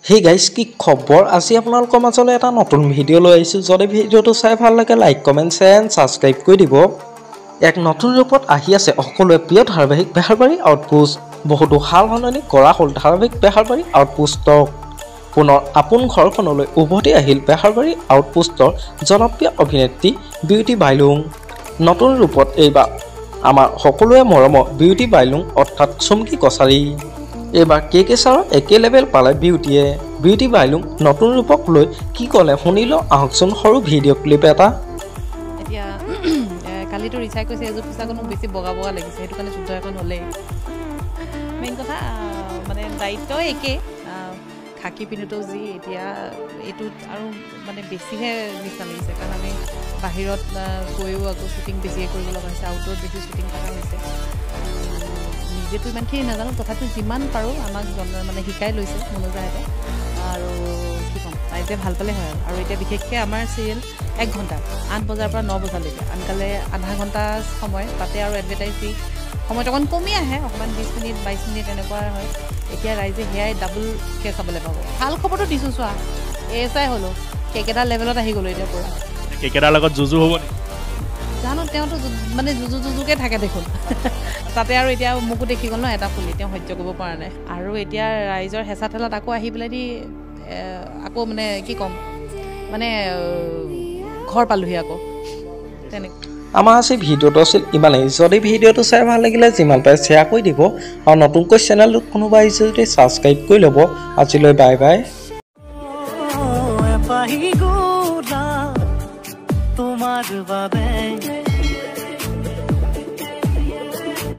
Hey guys, কি খবৰ আজি আপোনালোকৰ মাজলৈ এটা নতুন ভিডিও লৈ আহিছো যদি ভিডিওটো চাই ভাল লাগে like comment share and subscribe কৰি দিব এক নতুন ৰূপত আহি আছে সকলোৱে প্ৰিয় ধাৰাবাহিক বেহাৰবাৰী আউটপোষ্ট বহুতো হাল সলনি কৰা হ'ল ধাৰাবাহিক বেহাৰবাৰী আউটপোষ্টক পুনৰ আপোন ঘৰখনলৈ উভতি আহিল বেহাৰবাৰী আউটপোষ্টৰ জনপ্ৰিয় অভিনেত্ৰী বিউটি বাইলুং নতুন ৰূপত এইবাৰ আমাৰ সকলোৱে মৰমৰ বিউটি বাইলুং অৰ্থাৎ চুমকি কছাৰী এবাৰ কে ছাৰৰ একে লেভেল পালে বিউটি বাইলুং নতুন ৰূপক লৈ কি ক'লে শুনিলো আহকচোন সৰু ভিডিঅ' ক্লিপ এটা এতিয়া কালিটো ৰিচাই কৈছে এযোৰ পোছাকনো বেছি বগা বগা লাগিছে সেইটো কাৰণে শুদ্ধ এখন হ'লেই মেইন কথা মানে দায়িত্ব একে খাকি পিন্ধোতো যি এতিয়া এইটোত আৰু মানে বেছিহে নিচিনা লাগিছে কাৰণ আমি বাহিৰত গৈও আকৌ শ্বুটিং বেছিকৈ কৰিব লগা হৈছে আউটডোৰত বেছি শ্বুটিং কৰা হৈছে নিজেতো ইমানখিনি নাজানো তথাপি যিমান পাৰোঁ আমাক মানে শিকাই লৈছে মনোজাহঁতে আৰু কি ক'ম ৰাইজে ভাল পালে হয় আৰু এতিয়া বিশেষকৈ আমাৰ চিৰিয়েল 1 ঘণ্টা 8 বজাৰ পৰা 9 বজালৈকে আনকালে আধা ঘণ্টা সময় তাতে আৰু এডভাৰটাইজ দি সময়টো অকণ কমি আহে অকণমান 20 মিনিট 22 মিনিট এনেকুৱা হয় এতিয়া ৰাইজে সেয়াই ডাবলকৈ চাবলৈ পাব ভাল খবৰটো দিছোঁ চোৱা এছাই হ'লোঁ কেইকেইটা লেভেলত আহি গ'লোঁ এতিয়া পৰা কেইকেইটাৰ লগত যুঁজু হ'ব নেকি জানো তেওঁতো মানে যুঁজুকে থাকে দেখোন তাতে আৰু এতিয়া মোকো দেখি গ'ল ন এটা ফুলি তেওঁ সহ্য কৰিব পৰা নাই আৰু এতিয়া ৰাইজৰ হেঁচা ঠেলাত আকৌ আহি পেলাই দি আকৌ মানে কি ক'ম মানে ঘৰ পালোহি আকৌ তেনেকৈ আমাৰ আজি ভিডিঅ'টো আছিল ইমানেই যদি ভিডিঅ'টো চাই ভাল লাগিলে যিমান পাৰে শ্বেয়াৰ কৰি দিব আৰু নতুনকৈ চেনেলটোত কোনোবা আহিছে যদি ছাবস্ক্ৰাইব কৰি ল'ব আজিলৈ বাই বাই তোমাৰ বাবে